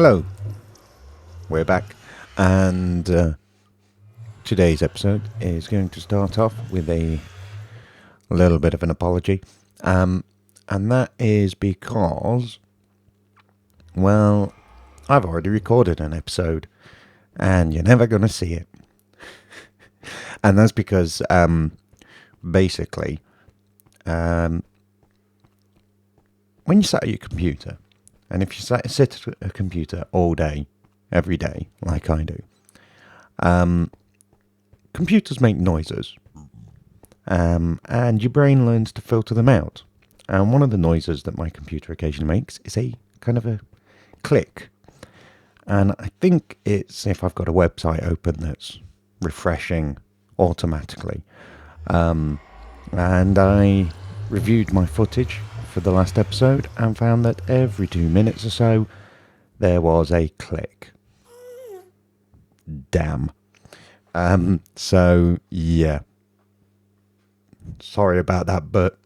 Hello, we're back, and today's episode is going to start off with a little bit of an apology, and that is because, well, I've already recorded an episode, and you're never going to see it, and that's because, basically, when you sat at your computer, and if you sit at a computer all day, every day, like I do, computers make noises, and your brain learns to filter them out. And one of the noises that my computer occasionally makes is a kind of a click. And I think it's if I've got a website open that's refreshing automatically. And I reviewed my footage for the last episode and found that every 2 minutes or so there was a click. Damn. So yeah. Sorry about that, but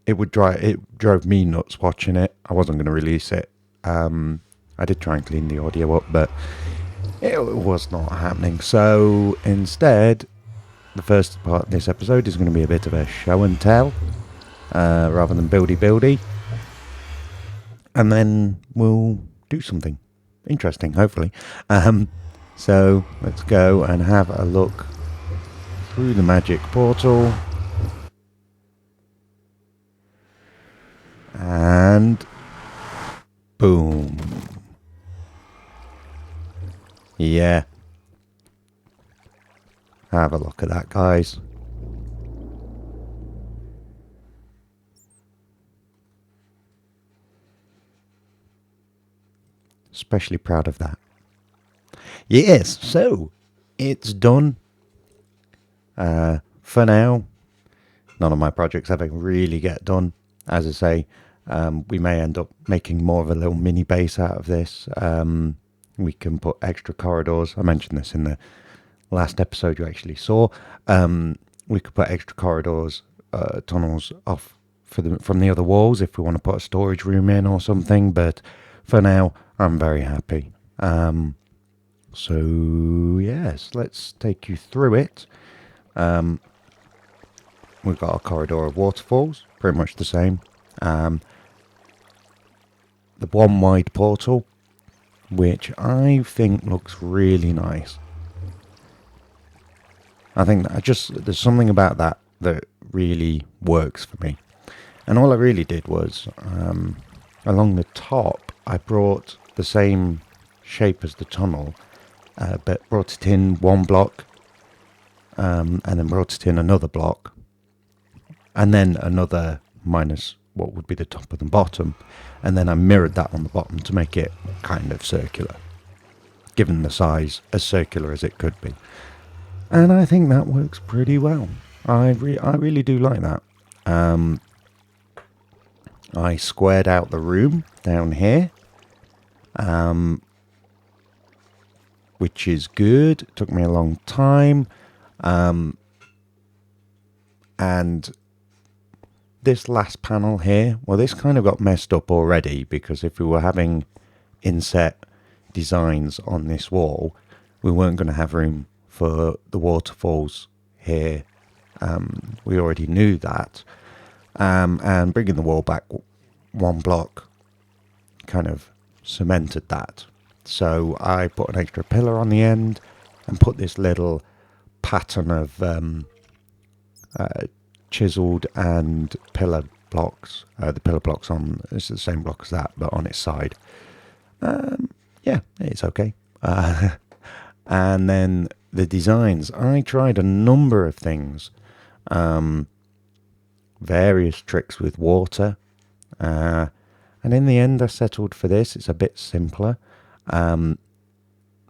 it drove me nuts watching it. I wasn't going to release it. I did try and clean the audio up, but it was not happening. So instead, the first part of this episode is going to be a bit of a show and tell, rather than buildy. And then we'll do something interesting, hopefully. So let's go and have a look through the magic portal. And boom. Yeah. Have a look at that, guys. Especially proud of that. Yes, so it's done. For now, none of my projects ever really get done. As I say, we may end up making more of a little mini base out of this. We can put extra corridors. I mentioned this in the last episode you actually saw. We could put extra corridors, tunnels off from the other walls if we want to put a storage room in or something. But for now, I'm very happy. So yes, let's take you through it. We've got a corridor of waterfalls, pretty much the same. The one wide portal, which I think looks really nice. I think that there's something about that really works for me. And all I really did was, along the top, I brought the same shape as the tunnel, but brought it in one block, and then brought it in another block, and then another minus what would be the top and the bottom, and then I mirrored that on the bottom to make it kind of circular, given the size as circular as it could be. And I think that works pretty well. I really do like that. I squared out the room down here, which is good. It took me a long time. And this last panel here, well, this kind of got messed up already, because if we were having inset designs on this wall, we weren't going to have room for the waterfalls here. We already knew that. And bringing the wall back one block kind of cemented that. So I put an extra pillar on the end and put this little pattern of chiseled and pillar blocks. The pillar blocks it's the same block as that, but on its side. Yeah, it's okay. And then the designs. I tried a number of things. Various tricks with water. And in the end I settled for this. It's a bit simpler. The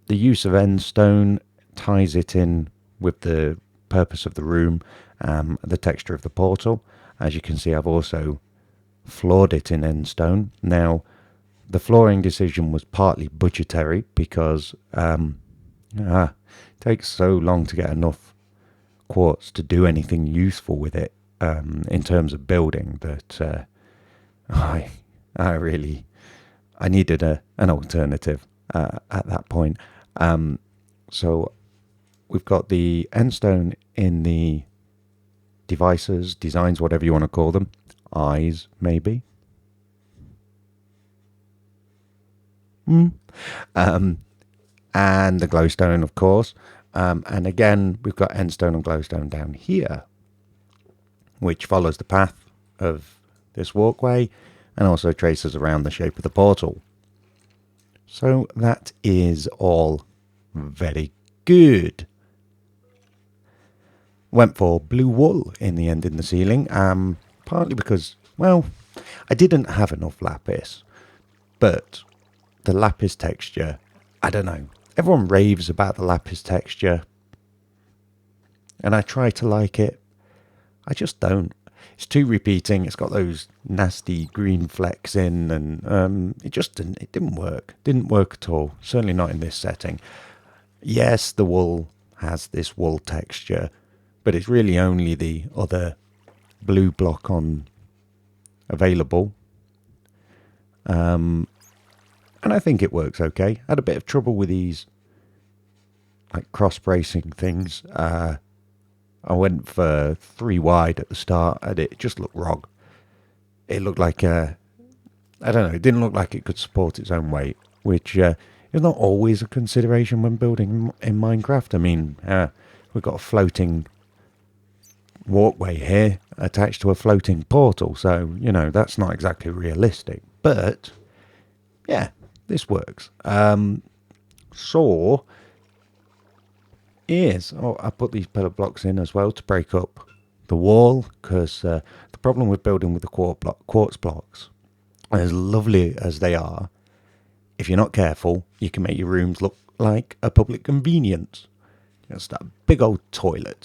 use of end stone ties it in with the purpose of the room, the texture of the portal. As you can see, I've also floored it in end stone. Now, the flooring decision was partly budgetary because it takes so long to get enough quartz to do anything useful with it in terms of building that I needed an alternative. at that point. So we've got the endstone in the devices, designs, whatever you want to call them. Eyes, maybe. And the glowstone, of course. And again, we've got endstone and glowstone down here, which follows the path of this walkway and also traces around the shape of the portal. So that is all very good. Went for blue wool in the end in the ceiling, partly because, well, I didn't have enough lapis, but the lapis texture, I don't know. Everyone raves about the lapis texture, and I try to like it. I just don't. It's too repeating. It's got those nasty green flecks in, and it didn't work. Didn't work at all. Certainly not in this setting. Yes, the wool has this wool texture, but it's really only the other blue block on available. And I think it works okay. I had a bit of trouble with these like cross bracing things. I went for 3 wide at the start and it just looked wrong. It looked like, I don't know, it didn't look like it could support its own weight, which is not always a consideration when building in Minecraft. I mean, we've got a floating walkway here attached to a floating portal, so, you know, that's not exactly realistic. But, yeah, this works. So is, I put these pillar blocks in as well to break up the wall, because the problem with building with the quartz blocks, as lovely as they are, if you're not careful, you can make your rooms look like a public convenience. Just that big old toilet.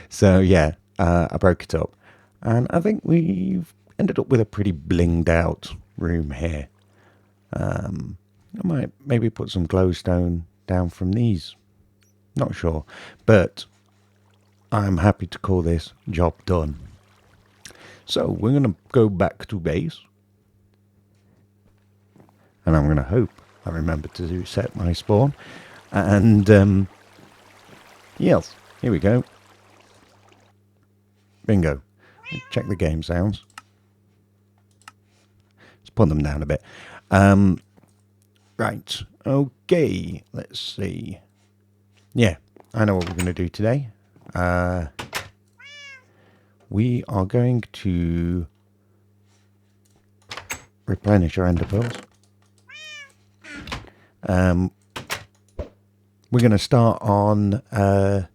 So yeah, I broke it up, and I think we've ended up with a pretty blinged out room here. I might maybe put some glowstone down from these. Not sure, but I'm happy to call this job done. So we're going to go back to base, and I'm going to hope I remember to set my spawn. And yes, here we go. Bingo. Check the game sounds. Let's put them down a bit. Right. Okay. Let's see. Yeah, I know what we're going to do today. We are going to replenish our ender pearls. We're going to start on an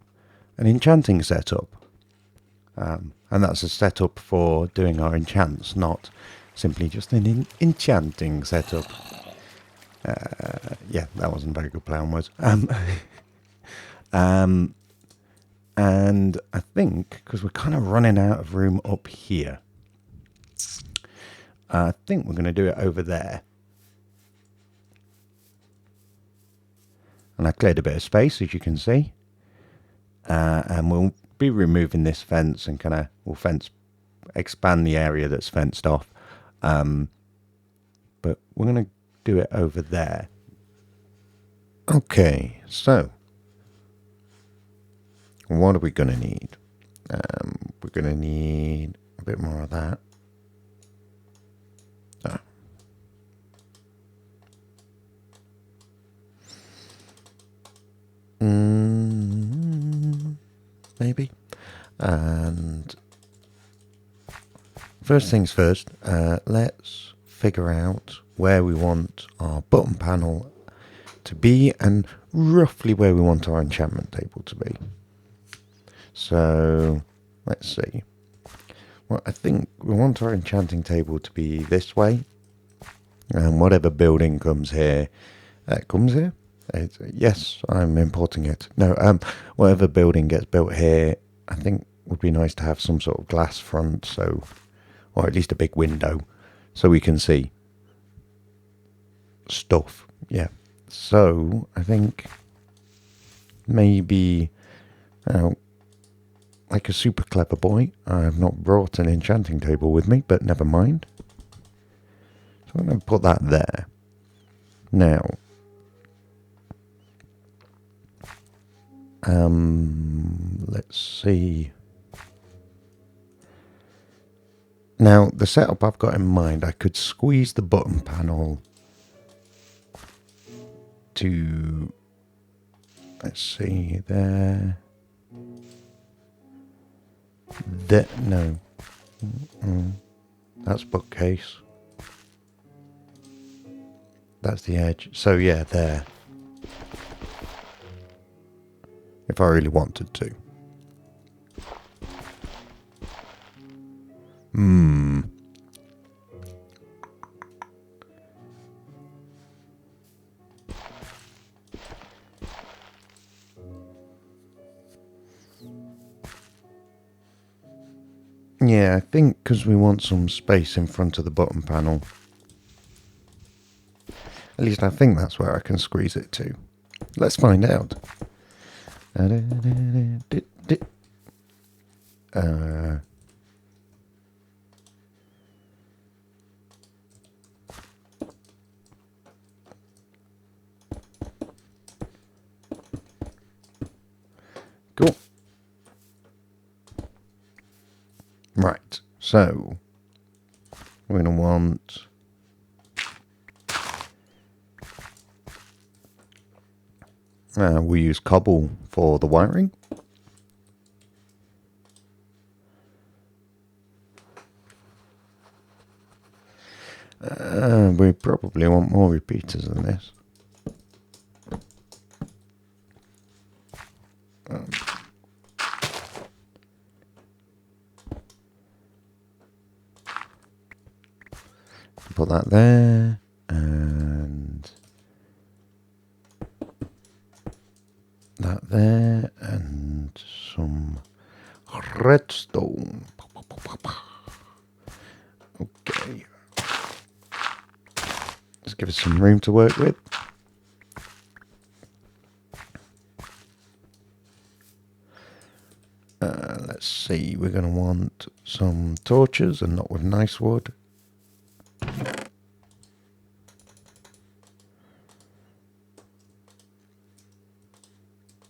enchanting setup. And that's a setup for doing our enchants, not simply just an enchanting setup. Yeah, that wasn't a very good play on words. And I think, because we're kind of running out of room up here, I think we're going to do it over there. And I cleared a bit of space, as you can see. And we'll be removing this fence and we'll expand the area that's fenced off. But we're going to do it over there. Okay, so what are we going to need? We're going to need a bit more of that. Maybe. And first things first, let's figure out where we want our button panel to be and roughly where we want our enchantment table to be. So let's see. Well, I think we want our enchanting table to be this way, and whatever building comes here, comes here. Yes, I'm importing it. No, whatever building gets built here, I think would be nice to have some sort of glass front, so, or at least a big window, so we can see stuff. Yeah. So I think maybe, like a super clever boy, I have not brought an enchanting table with me, but never mind. So I'm going to put that there. Now, let's see. Now, the setup I've got in mind, I could squeeze the button panel to, let's see, there. No. That's bookcase. That's the edge. So yeah, there. If I really wanted to. Yeah, I think because we want some space in front of the button panel. At least I think that's where I can squeeze it to. Let's find out. Cool. Right, so we're going to want we use cobble for the wiring. We probably want more repeaters than this. Put that there, and that there, and some redstone. Okay. Let's give us some room to work with. Let's see, we're going to want some torches and not with nice wood.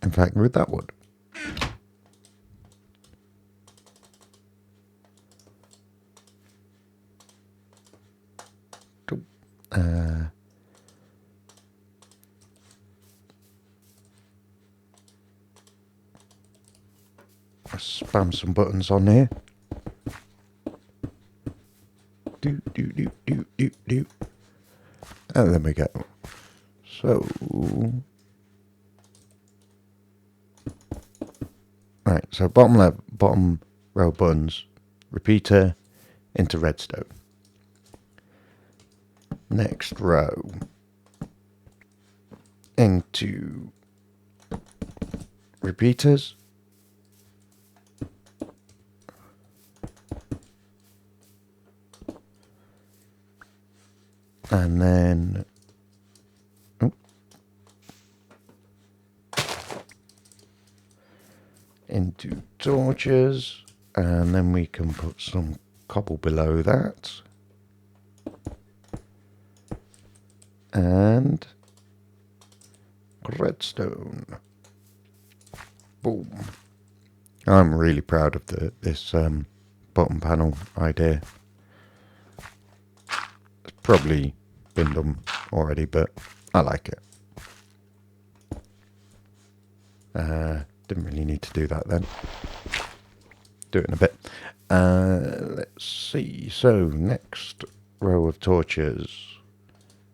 In fact, with that wood. Spam some buttons on here. Do. And there we go. So, right. So bottom row buttons, repeater into redstone. Next row into repeaters. And then into torches, and then we can put some cobble below that, and redstone. Boom. I'm really proud of this bottom panel idea. It's probably been done already, but I like it. Didn't really need to do that then. Do it in a bit. Let's see. So next row of torches,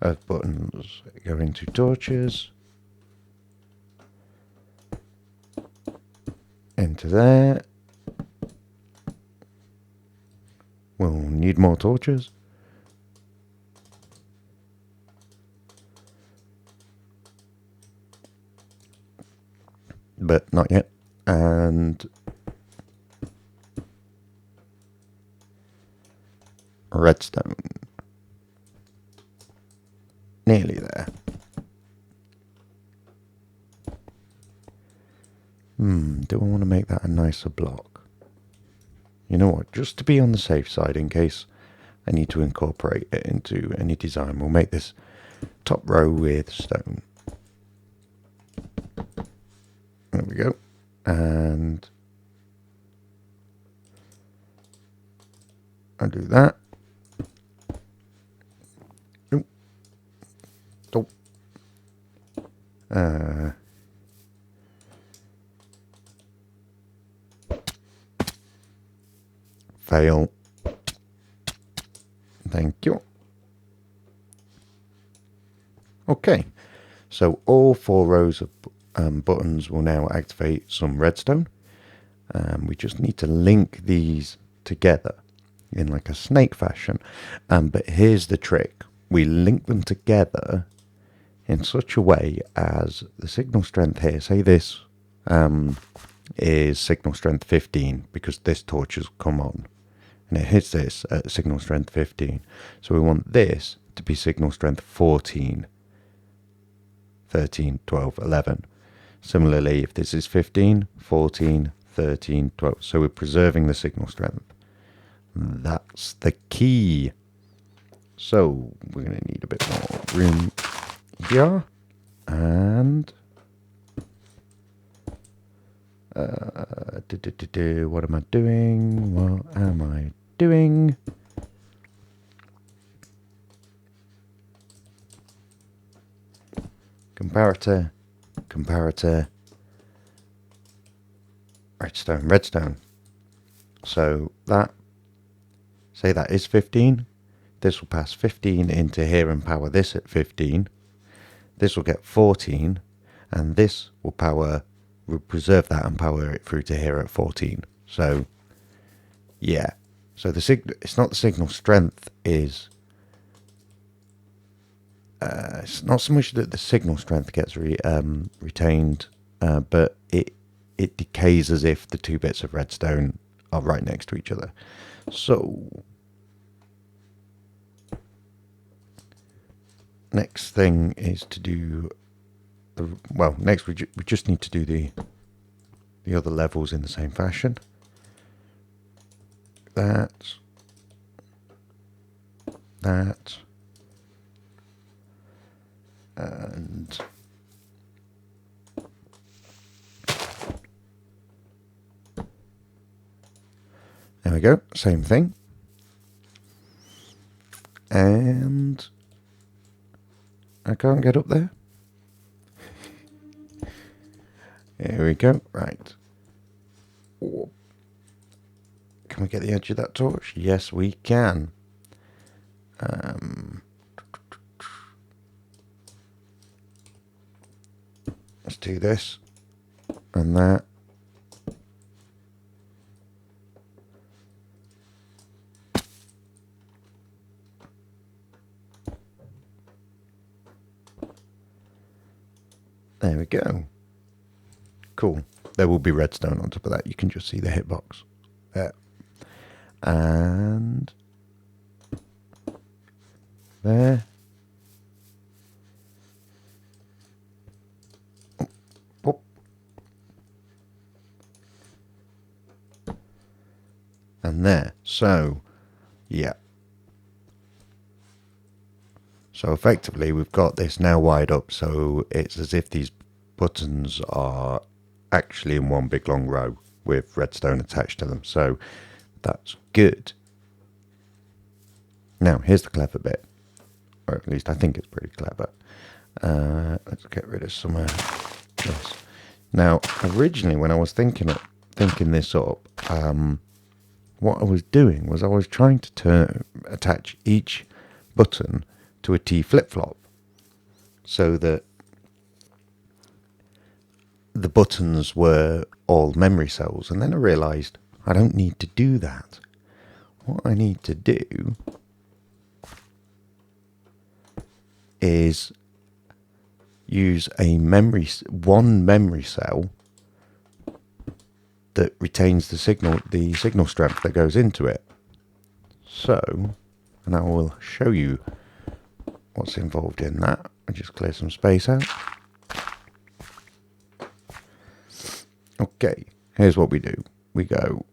buttons go into torches. Into there. We'll need more torches. But not yet. And redstone. Nearly there. Do I want to make that a nicer block? You know what? Just to be on the safe side, in case I need to incorporate it into any design, we'll make this top row with stone. There we go. And I'll do that. Oh. Fail. Thank you. Okay, so all 4 rows of buttons will now activate some redstone. We just need to link these together in like a snake fashion. But here's the trick. We link them together in such a way as the signal strength here, say this is signal strength 15 because this torch has come on and it hits this at signal strength 15. So we want this to be signal strength 14, 13, 12, 11. Similarly, if this is 15, 14, 13, 12. So we're preserving the signal strength. That's the key. So we're going to need a bit more room here. And what am I doing? What am I doing? Comparator, comparator, redstone, redstone. So that, say that is 15. This will pass 15 into here and power this at 15. This will get 14, and this will preserve that and power it through to here at 14. So, yeah. So it's not the signal strength is. It's not so much that the signal strength gets retained, but it decays as if the 2 bits of redstone are right next to each other. So next thing is to do next we just need to do the other levels in the same fashion. That. And there we go, same thing. And I can't get up there. Here we go, right. Can we get the edge of that torch? Yes, we can. Let's do this and that. There we go. Cool. There will be redstone on top of that. You can just see the hitbox there. And there. Oh. And there. So, yeah. So effectively we've got this now wired up, so it's as if these buttons are actually in one big long row with redstone attached to them. So that's good. Now here's the clever bit, or at least I think it's pretty clever. Let's get rid of some of this. Now originally when I was thinking this up, what I was doing was I was trying to attach each button to a T flip-flop so that the buttons were all memory cells, and then I realized I don't need to do that. What I need to do is use one memory cell that retains the signal strength that goes into it. So, and I will show you what's involved in that. I just clear some space out. Okay, here's what we do. We go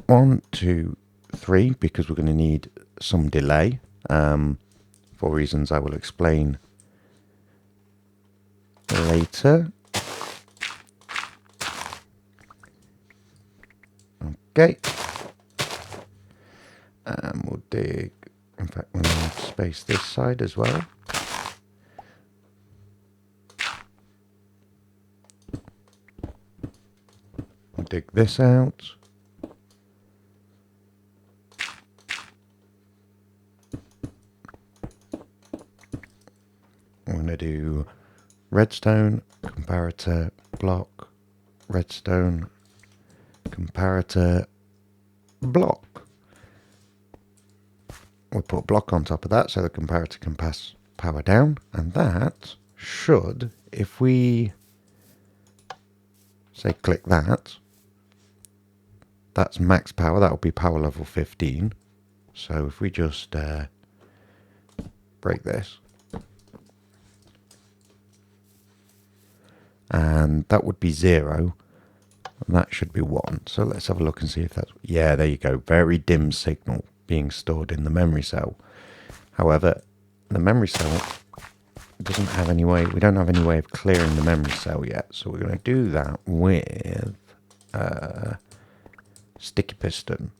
1, 2, 3 because we're going to need some delay for reasons I will explain later. Okay. And we'll dig, in fact we'll space this side as well. We'll dig this out. I'm going to do redstone, comparator, block, redstone, comparator, block. We'll put a block on top of that so the comparator can pass power down, and that should, if we say click that, that's max power, that will be power level 15. So if we just break this, and that would be 0, and that should be 1. So let's have a look and see if that's, yeah, there you go, very dim signal being stored in the memory cell. However, the memory cell doesn't have any way, we don't have any way of clearing the memory cell yet, so we're going to do that with sticky piston.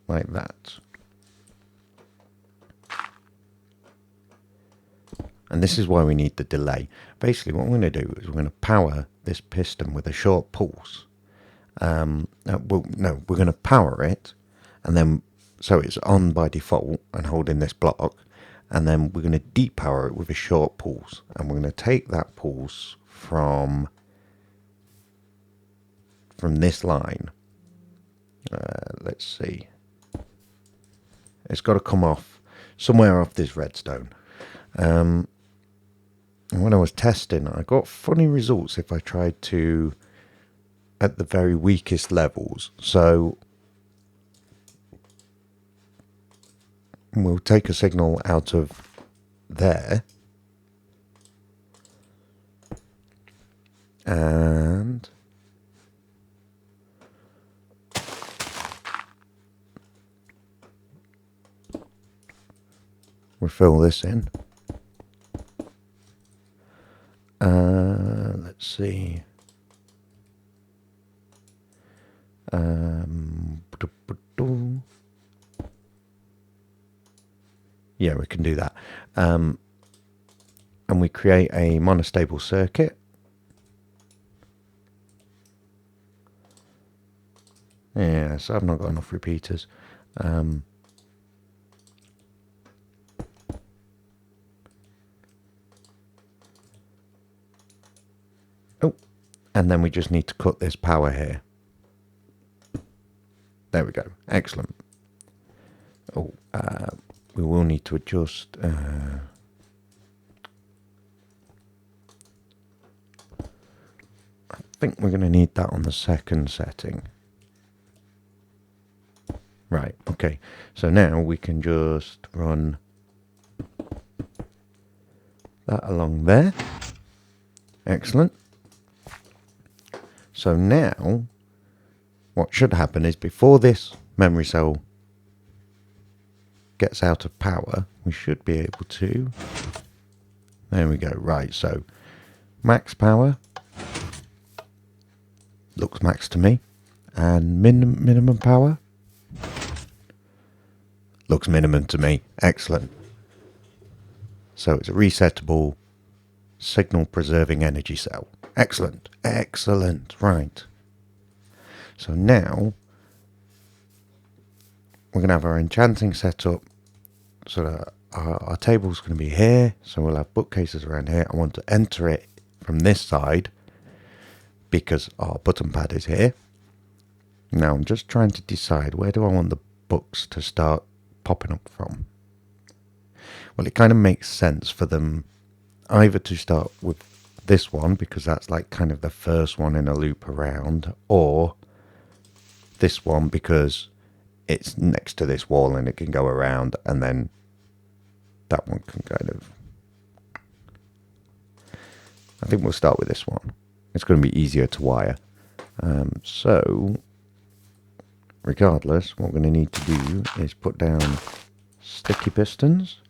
Like that. And this is why we need the delay. Basically what we're going to do is we're going to power this piston with a short pulse. Well, no, we're going to power it, and then so it's on by default and holding this block, and then we're going to depower it with a short pulse, and we're going to take that pulse from this line. Let's see. It's got to come off somewhere off this redstone. And when I was testing, I got funny results if I tried to at the very weakest levels. So we'll take a signal out of there, and we'll fill this in. Let's see. Yeah, we can do that. And we create a monostable circuit. Yeah, so I've not got enough repeaters. Oh, and then we just need to cut this power here. There we go. Excellent. Oh, we will need to adjust. I think we're going to need that on the second setting. Right, okay. So now we can just run that along there. Excellent. So now what should happen is before this memory cell gets out of power, we should be able to, there we go. Right, so max power looks max to me, and minimum power looks minimum to me. Excellent. So it's a resettable signal preserving energy cell. Excellent, excellent. Right, so now we're going to have our enchanting set up so that our table's going to be here, so we'll have bookcases around here. I want to enter it from this side because our button pad is here. Now I'm just trying to decide, where do I want the books to start popping up from? Well, it kind of makes sense for them either to start with this one, because that's like kind of the first one in a loop around, or this one because it's next to this wall and it can go around, and then that one can kind of, I think we'll start with this one. It's going to be easier to wire. So regardless, what we're going to need to do is put down sticky pistons.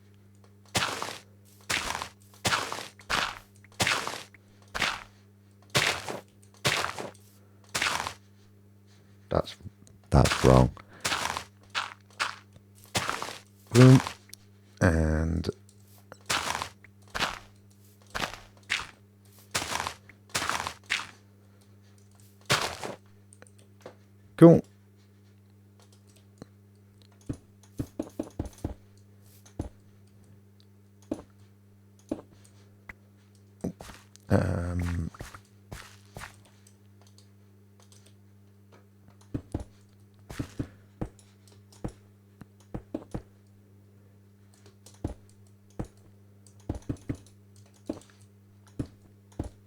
That's wrong. Boom. And cool.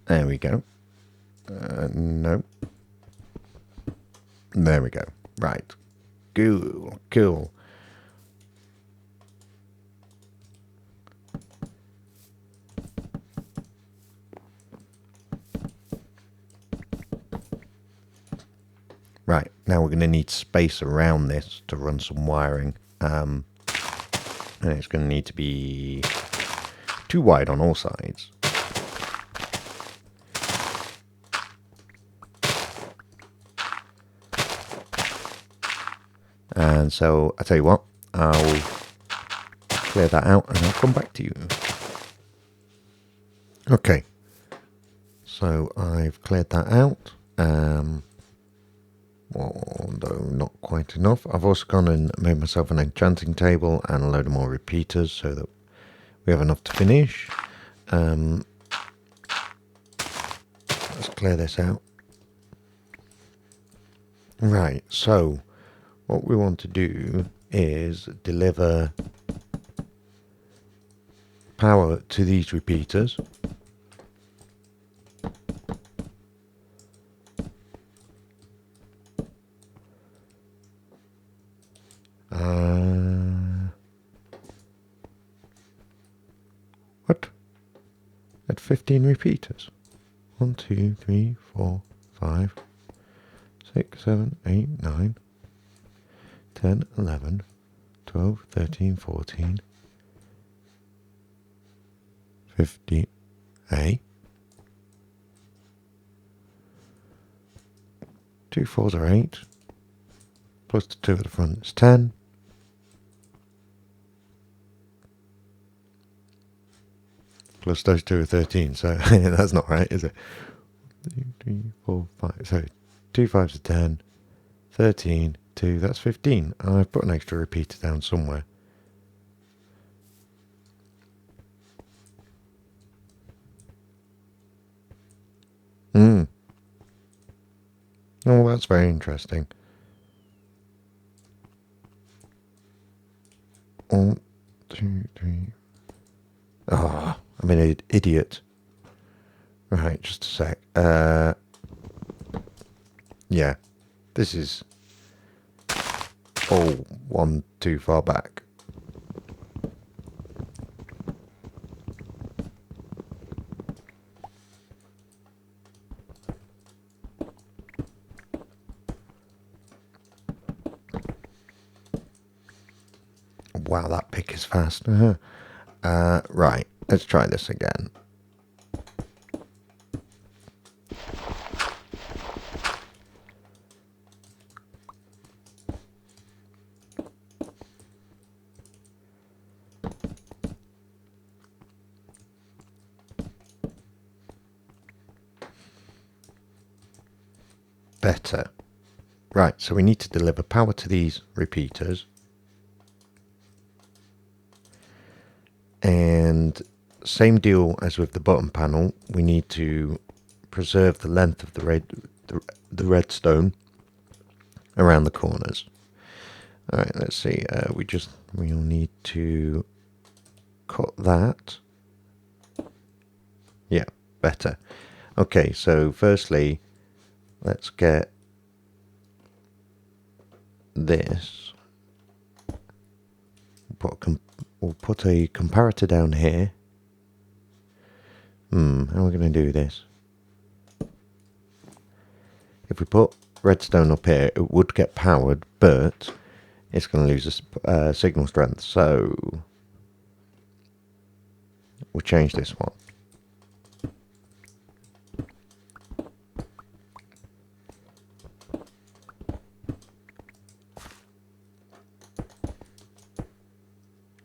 There we go. No. There we go. Right. Cool. Cool. Right, now we're going to need space around this to run some wiring. And it's going to need to be too wide on all sides. And so, I tell you what, I'll clear that out and I'll come back to you. Okay, so I've cleared that out. Although not quite enough. I've also gone and made myself an enchanting table and a load of more repeaters so that we have enough to finish. Let's clear this out. Right, so what we want to do is deliver power to these repeaters. What? At 15 repeaters? 1, 2, 3, 4, 5, 6, 7, 8, 9, 10, 11, 12, 13, 14, 15. Eh? 2 4s are 8. Plus the 2 at the front is 10. Plus those 2 are 13, so that's not right, is it? 2, 3, 4, 5. So 2 5s are 10. 13, 2, that's 15. I've put an extra repeater down somewhere. Oh, that's very interesting. 1, 2, 3. Oh, I'm an idiot. Right, just a sec. Yeah, this is all one too far back. Wow, that pick is fast. Right, let's try this again. Better. Right, so we need to deliver power to these repeaters. And same deal as with the bottom panel, we need to preserve the length of the redstone around the corners. Alright, let's see, we'll need to cut that. Yeah, better. Okay, so firstly, let's get this. We'll put a comparator down here. How are we going to do this? If we put redstone up here, it would get powered, but it's going to lose its signal strength. So we'll change this one.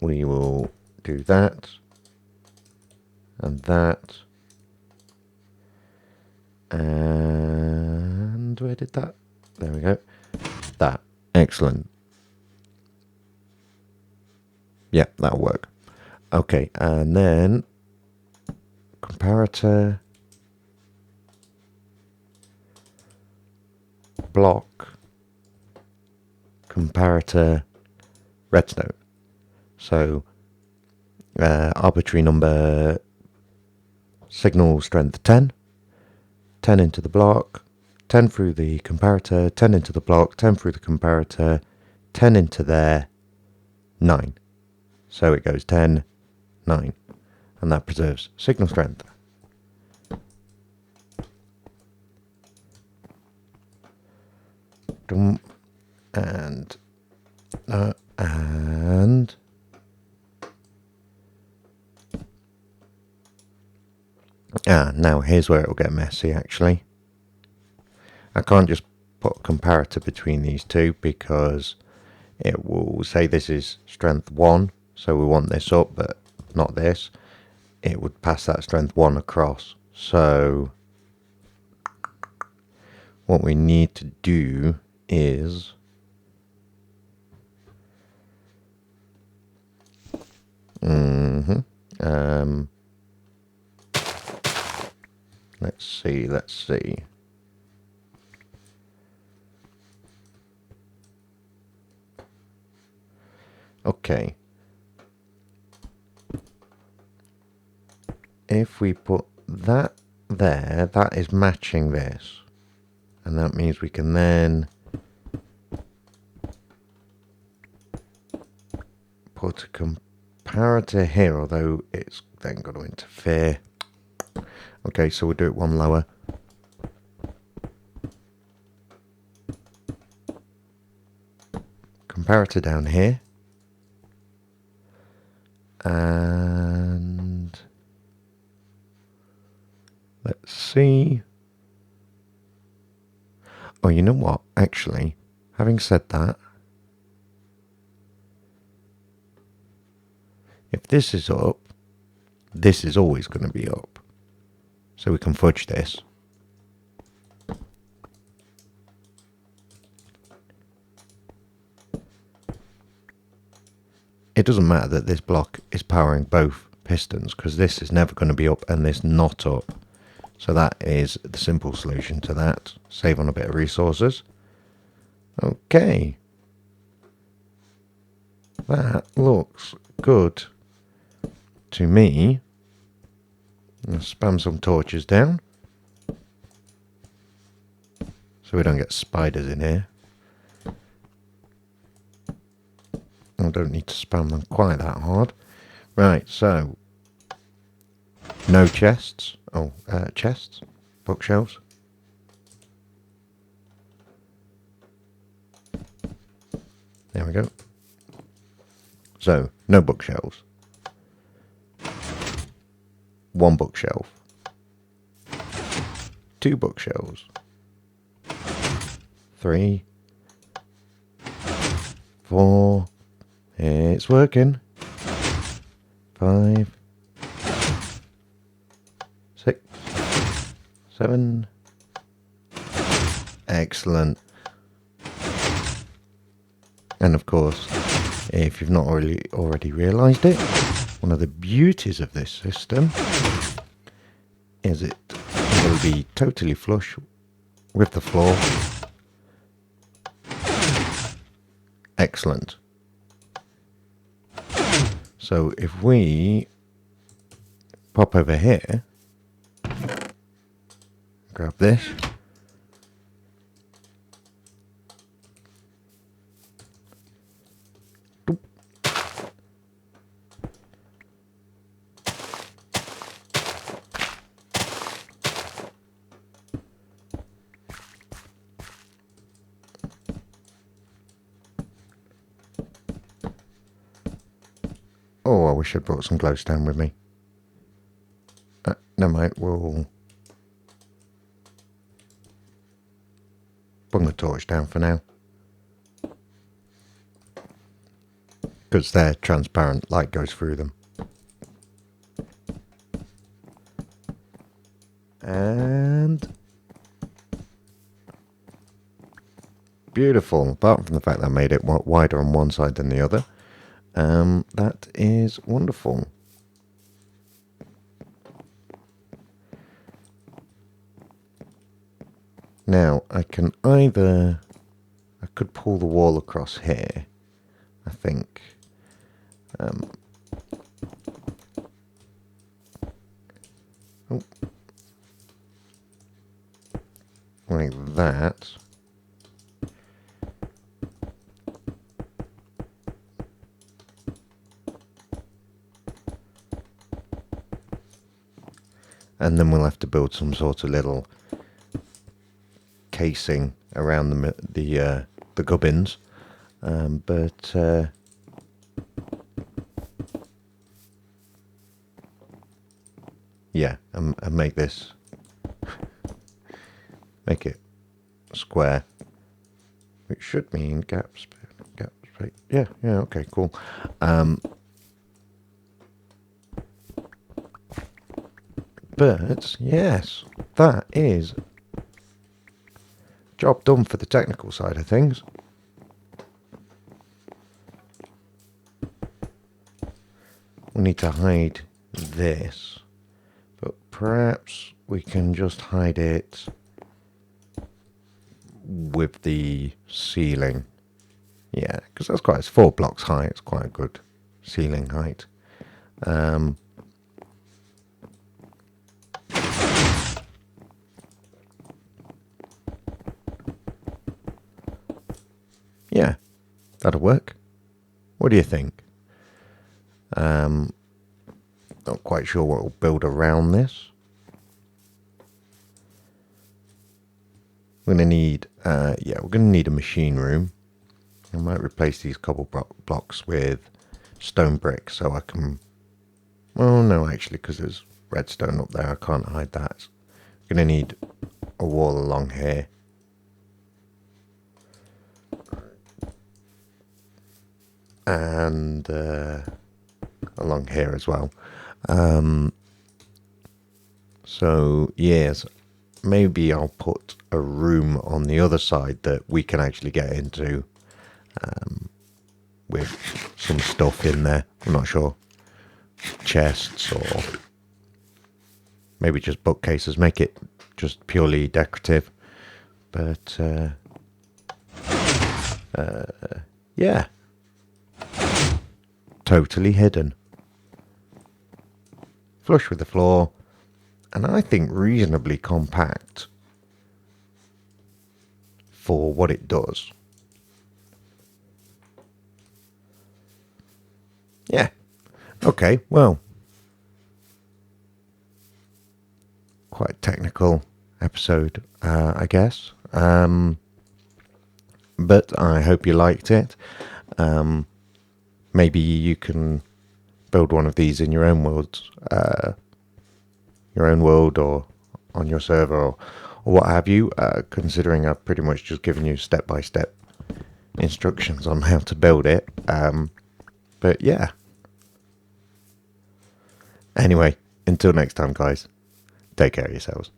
We will do that and that. And where did that? There we go. That. Excellent. Yeah, that'll work. Okay, and then comparator block comparator redstone. So arbitrary number, signal strength 10, 10 into the block, 10 through the comparator, 10 into the block, 10 through the comparator, 10 into there, 9. So it goes 10, 9, and that preserves signal strength. And now here's where it'll get messy. Actually, I can't just put a comparator between these two because it will say this is strength 1, so we want this up but not this. It would pass that strength 1 across. So what we need to do is let's see. Okay. If we put that there, that is matching this. And that means we can then put a comparator here, although it's then going to interfere. Okay, so we'll do it one lower. Comparator down here. And let's see. Oh, you know what? Actually, having said that, if this is up, this is always going to be up. So we can fudge this. It doesn't matter that this block is powering both pistons because this is never going to be up and this not up. So that is the simple solution to that. Save on a bit of resources. Okay. That looks good to me. I'll spam some torches down so we don't get spiders in here. I don't need to spam them quite that hard. Right, so no chests. Oh, chests, bookshelves. There we go. So no bookshelves. One bookshelf. 2 bookshelves. 3. 4. It's working. 5. 6. 7. Excellent. And of course, if you've not already realised it, one of the beauties of this system is it will be totally flush with the floor. Excellent. So if we pop over here, grab this, wish I'd brought some glowstone with me. Never mind, we'll bung the torch down for now. Because they're transparent, light goes through them. And beautiful, apart from the fact that I made it wider on one side than the other. That is wonderful. Now, I could pull the wall across here, I think. Like that. And then we'll have to build some sort of little casing around the gubbins. Yeah, and make this, make it square, which should mean gaps. Yeah, okay, cool. But yes, that is job done for the technical side of things. We need to hide this, but perhaps we can just hide it with the ceiling. Yeah, because it's 4 blocks high. It's quite a good ceiling height. Yeah, that'll work. What do you think? Not quite sure what we'll build around this. We're gonna need, we're gonna need a machine room. I might replace these cobble blocks with stone bricks so I can. Well, no, actually, because there's redstone up there, I can't hide that. I'm gonna need a wall along here. And along here as well. So yes, maybe I'll put a room on the other side that we can actually get into with some stuff in there. I'm not sure. Chests or maybe just bookcases. Make it just purely decorative. But yeah. Totally hidden. Flush with the floor. And I think reasonably compact for what it does. Yeah. Okay, well. Quite a technical episode, I guess. But I hope you liked it. Maybe you can build one of these in your own world, or on your server, or what have you. Considering I've pretty much just given you step-by-step instructions on how to build it. But yeah. Anyway, until next time, guys. Take care of yourselves.